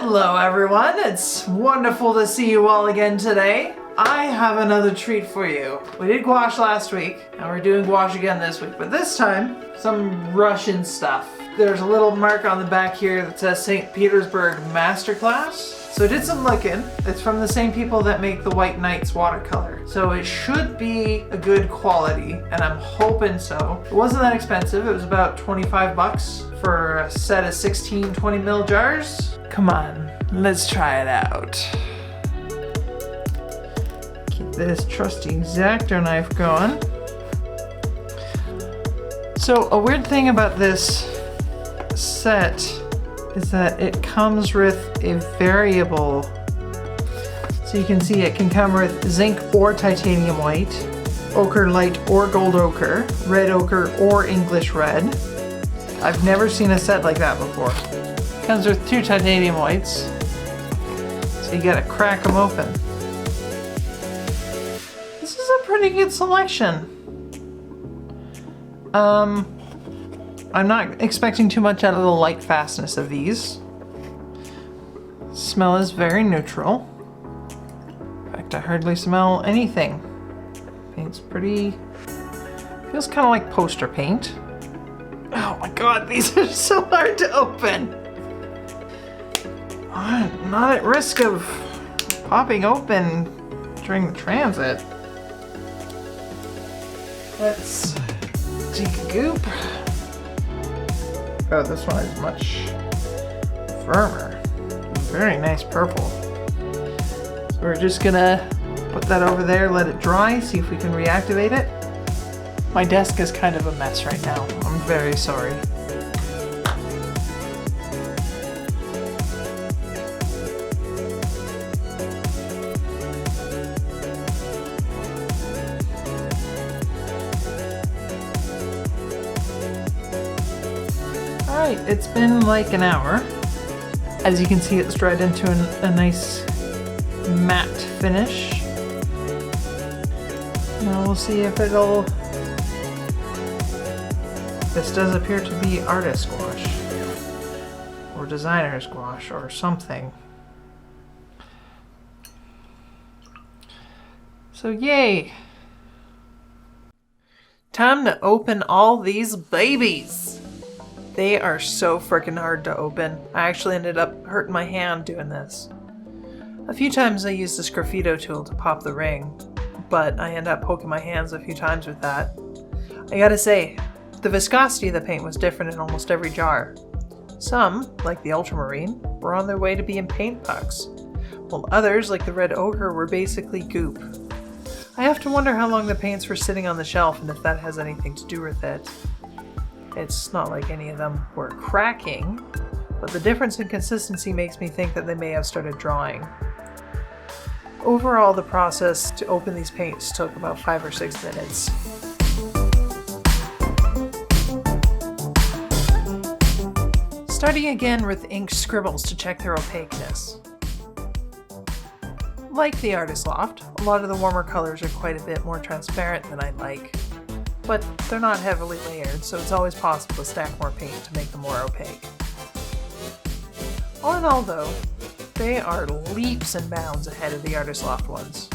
Hello everyone, it's wonderful to see you all again today. I have another treat for you. We did gouache last week, and we're doing gouache again this week, but this time, some Russian stuff. There's a little mark on the back here that says St. Petersburg MasterClass. So I did some looking. It's from the same people that make the White Nights watercolor. So it should be a good quality, and I'm hoping so. It wasn't that expensive. It was about 25 bucks for a set of 16 20 ml jars. Come on, let's try it out. Keep this trusty X-Acto knife going. So a weird thing about this set is that it comes with a variable. So you can see it can come with zinc or titanium white, ochre light or gold ochre, red ochre or English red. I've never seen a set like that before. Comes with 2 titanium whites, so you gotta crack them open. This is a pretty good selection. I'm not expecting too much out of the light fastness of these. Smell is very neutral. In fact, I hardly smell anything. Paint's pretty, feels kind of like poster paint. Oh my god, these are so hard to open. I'm not at risk of popping open during the transit. Let's take a goop. Oh, this one is much firmer. Very nice purple. So we're just gonna put that over there, let it dry, see if we can reactivate it. My desk is kind of a mess right now. I'm very sorry. Alright, it's been like an hour. As you can see, it's dried into a nice matte finish. Now we'll see if it'll... This does appear to be artist gouache, or designer's gouache, or something. So yay! Time to open all these babies! They are so freaking hard to open. I actually ended up hurting my hand doing this. A few times I used the Sgraffito tool to pop the ring, but I ended up poking my hands a few times with that. I gotta say, the viscosity of the paint was different in almost every jar. Some, like the ultramarine, were on their way to being paint pucks, while others, like the red ochre, were basically goop. I have to wonder how long the paints were sitting on the shelf and if that has anything to do with it. It's not like any of them were cracking, but the difference in consistency makes me think that they may have started drying. Overall, the process to open these paints took about 5 or 6 minutes. Starting again with ink scribbles to check their opaqueness. Like the Artist Loft, a lot of the warmer colors are quite a bit more transparent than I'd like, but they're not heavily layered, so it's always possible to stack more paint to make them more opaque. All in all though, they are leaps and bounds ahead of the Artist Loft ones.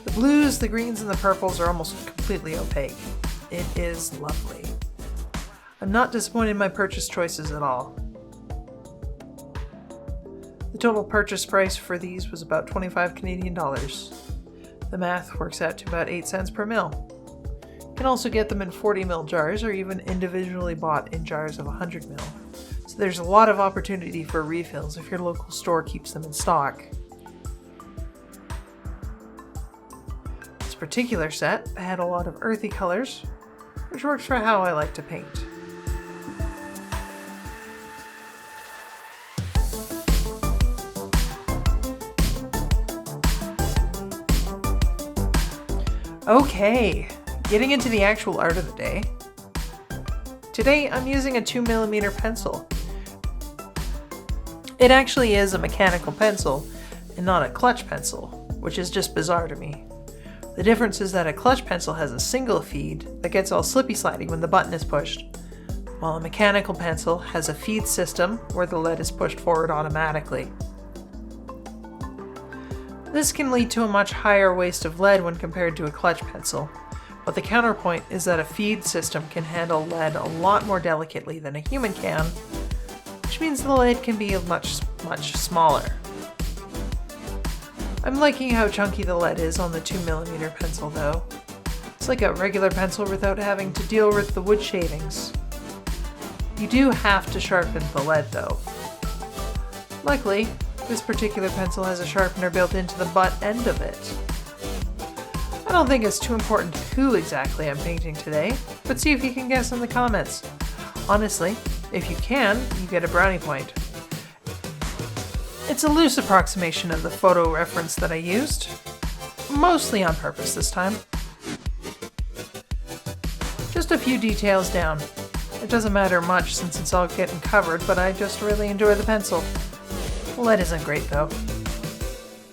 The blues, the greens, and the purples are almost completely opaque. It is lovely. I'm not disappointed in my purchase choices at all. The total purchase price for these was about 25 Canadian dollars. The math works out to about 8 cents per mil. You can also get them in 40 ml jars or even individually bought in jars of 100 ml. So there's a lot of opportunity for refills if your local store keeps them in stock. This particular set had a lot of earthy colors, which works for how I like to paint. Okay, getting into the actual art of the day. Today I'm using a 2mm pencil. It actually is a mechanical pencil and not a clutch pencil, which is just bizarre to me. The difference is that a clutch pencil has a single feed that gets all slippy slidey when the button is pushed, while a mechanical pencil has a feed system where the lead is pushed forward automatically. This can lead to a much higher waste of lead when compared to a clutch pencil, but the counterpoint is that a feed system can handle lead a lot more delicately than a human can, which means the lead can be much smaller. I'm liking how chunky the lead is on the 2mm pencil though. It's like a regular pencil without having to deal with the wood shavings. You do have to sharpen the lead though. Luckily, this particular pencil has a sharpener built into the butt end of it. I don't think it's too important who exactly I'm painting today, but see if you can guess in the comments. Honestly, if you can, you get a brownie point. It's a loose approximation of the photo reference that I used, mostly on purpose this time. Just a few details down. It doesn't matter much since it's all getting covered, but I just really enjoy the pencil. The lead isn't great though.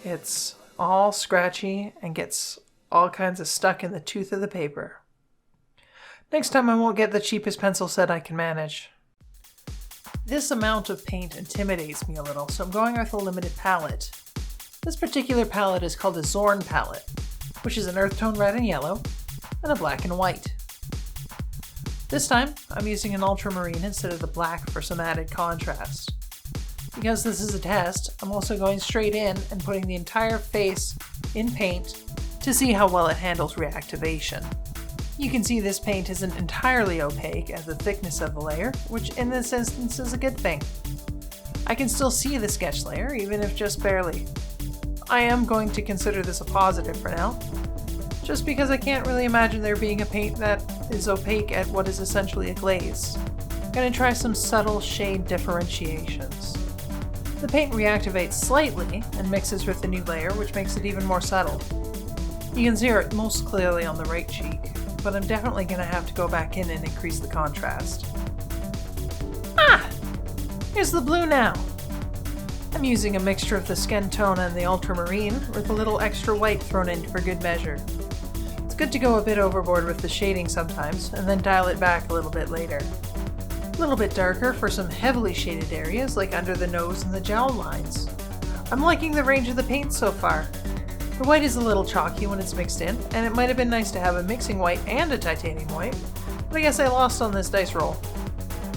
It's all scratchy and gets all kinds of stuck in the tooth of the paper. Next time I won't get the cheapest pencil set I can manage. This amount of paint intimidates me a little, so I'm going with a limited palette. This particular palette is called a Zorn palette, which is an earth tone red and yellow, and a black and white. This time, I'm using an ultramarine instead of the black for some added contrast. Because this is a test, I'm also going straight in and putting the entire face in paint to see how well it handles reactivation. You can see this paint isn't entirely opaque at the thickness of the layer, which in this instance is a good thing. I can still see the sketch layer, even if just barely. I am going to consider this a positive for now, just because I can't really imagine there being a paint that is opaque at what is essentially a glaze. I'm going to try some subtle shade differentiations. The paint reactivates slightly and mixes with the new layer, which makes it even more subtle. You can see it most clearly on the right cheek, but I'm definitely going to have to go back in and increase the contrast. Ah! Here's the blue now! I'm using a mixture of the skin tone and the ultramarine with a little extra white thrown in for good measure. It's good to go a bit overboard with the shading sometimes, and then dial it back a little bit later. A little bit darker for some heavily shaded areas like under the nose and the jowl lines. I'm liking the range of the paint so far. The white is a little chalky when it's mixed in, and it might have been nice to have a mixing white and a titanium white, but I guess I lost on this dice roll.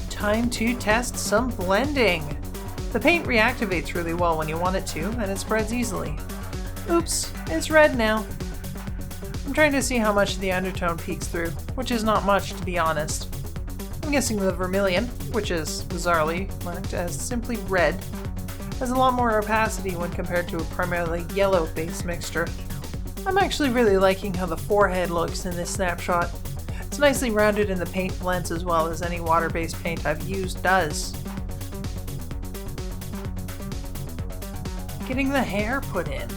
Time to test some blending! The paint reactivates really well when you want it to, and it spreads easily. Oops, it's red now. I'm trying to see how much the undertone peeks through, which is not much to be honest. I'm guessing the vermilion, which is bizarrely marked as simply red, has a lot more opacity when compared to a primarily yellow-based mixture. I'm actually really liking how the forehead looks in this snapshot. It's nicely rounded and the paint blends as well as any water-based paint I've used does. Getting the hair put in.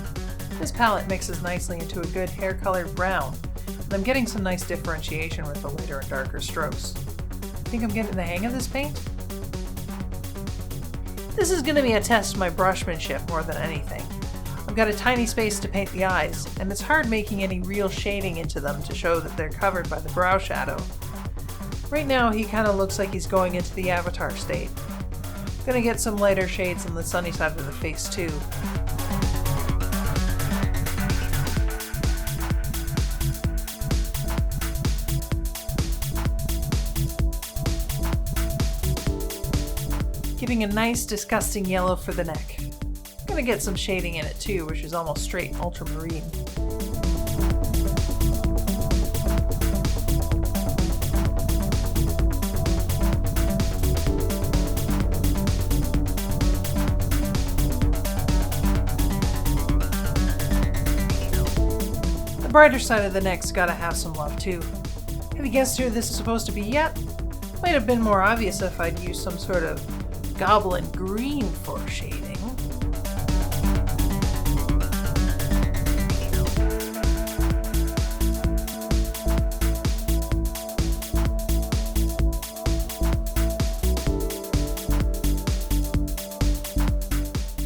This palette mixes nicely into a good hair-colored brown, and I'm getting some nice differentiation with the lighter and darker strokes. I think I'm getting the hang of this paint. This is going to be a test of my brushmanship more than anything. I've got a tiny space to paint the eyes, and it's hard making any real shading into them to show that they're covered by the brow shadow. Right now he kind of looks like he's going into the avatar state. I'm going to get some lighter shades on the sunny side of the face too. Giving a nice disgusting yellow for the neck. I'm gonna get some shading in it too, which is almost straight ultramarine. The brighter side of the neck's gotta have some love too. Have you guessed who this is supposed to be yet? Might have been more obvious if I'd used some sort of goblin green for shading.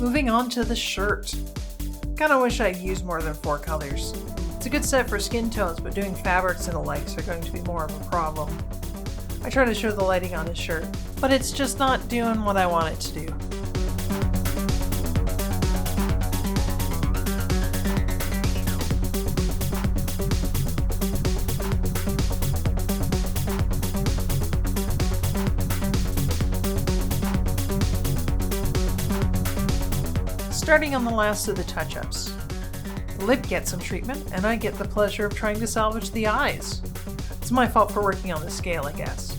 Moving on to the shirt. Kinda wish I'd used more than 4 colors. It's a good set for skin tones, but doing fabrics and the likes are going to be more of a problem. I try to show the lighting on his shirt, but it's just not doing what I want it to do. Starting on the last of the touch-ups. The lip gets some treatment, and I get the pleasure of trying to salvage the eyes. It's my fault for working on the scale, I guess.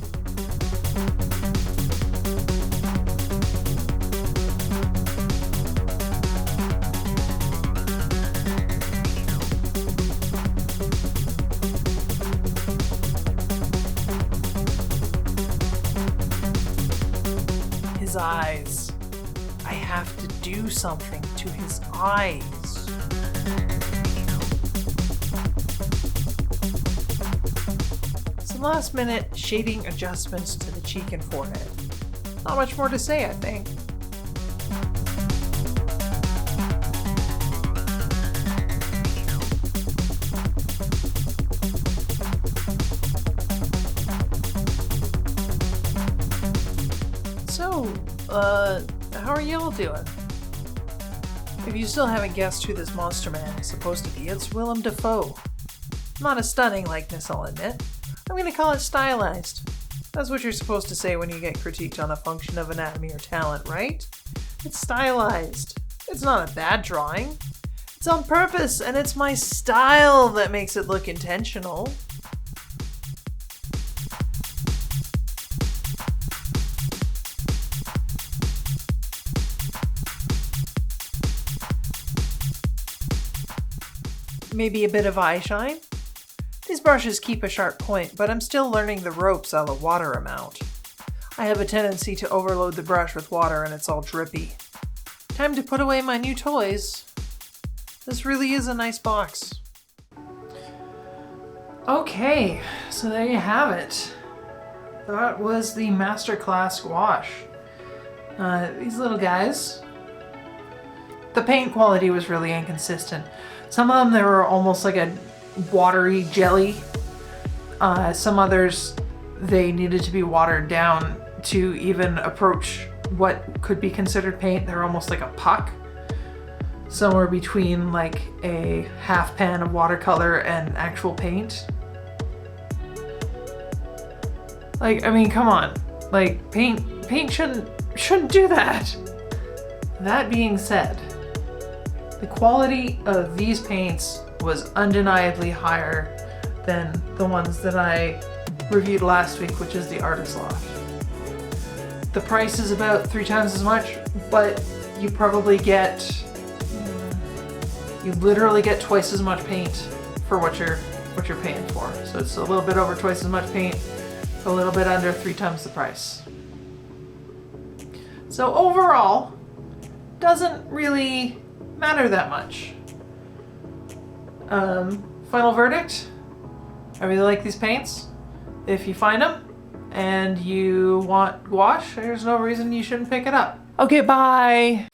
His eyes. I have to do something to his eyes. Some last minute shading adjustments to the cheek and forehead. Not much more to say, I think. So, how are y'all doing? If you still haven't guessed who this monster man is supposed to be, it's Willem Dafoe. Not a stunning likeness, I'll admit. I'm gonna call it stylized. That's what you're supposed to say when you get critiqued on a function of anatomy or talent, right? It's stylized. It's not a bad drawing. It's on purpose, and it's my style that makes it look intentional. Maybe a bit of eye shine. These brushes keep a sharp point, but I'm still learning the ropes of a water amount. I have a tendency to overload the brush with water and it's all drippy. Time to put away my new toys. This really is a nice box. Okay, so there you have it. That was the MasterClass Gouache. These little guys. The paint quality was really inconsistent. Some of them, they were almost like a watery jelly. Some others, they needed to be watered down to even approach what could be considered paint. They're almost like a puck. Somewhere between like a half pan of watercolor and actual paint. Like, I mean, come on. Like, paint shouldn't do that. That being said, the quality of these paints was undeniably higher than the ones that I reviewed last week, which is the Artist Loft. The price is about 3 times as much, but you probably you literally get twice as much paint for what you're paying for. So it's a little bit over twice as much paint, a little bit under 3 times the price. So overall, doesn't really matter that much. Final verdict, I really like these paints. If you find them and you want gouache, there's no reason you shouldn't pick it up. Okay, bye!